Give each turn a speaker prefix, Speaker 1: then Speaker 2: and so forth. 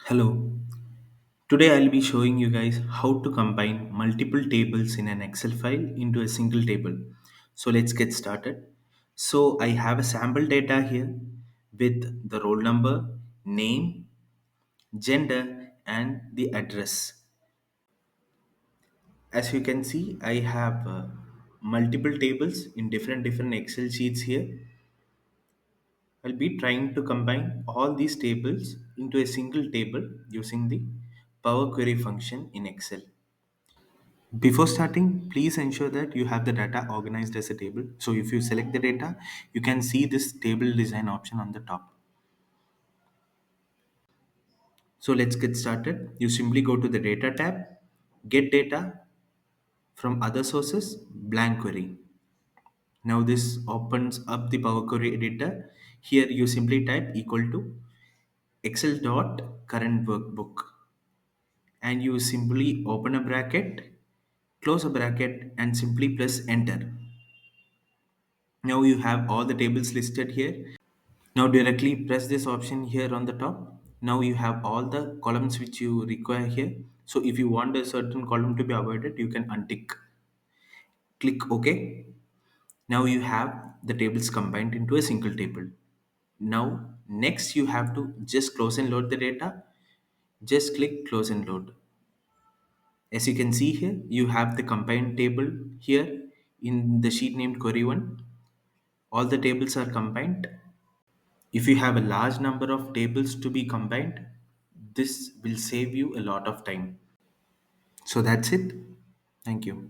Speaker 1: Hello. Today I'll be showing you guys how to combine multiple tables in an Excel file into a single table. So let's get started. So I have a sample data here with the roll number, name, gender and the address. As you can see, I have multiple tables in different Excel sheets here. I'll be trying to combine all these tables into a single table using the Power Query function in Excel. Before starting, please ensure that you have the data organized as a table. So if you select the data, you can see this table design option on the top. So let's get started. You simply go to the data tab, get data from other sources, blank query. Now this opens up the Power Query editor. Here you simply type equal to excel dot current workbook and you simply open a bracket, close a bracket and simply press enter. Now you have all the tables listed here. Now directly press this option here on the top. Now you have all the columns which you require here. So if you want a certain column to be avoided, you can untick. Click OK. Now you have the tables combined into a single table. Now next you have to just close and load the data. Just click close and load. As you can see here, you have the combined table here in the sheet named query 1. All the tables are combined. If you have a large number of tables to be combined, this will save you a lot of time. So that's it. Thank you.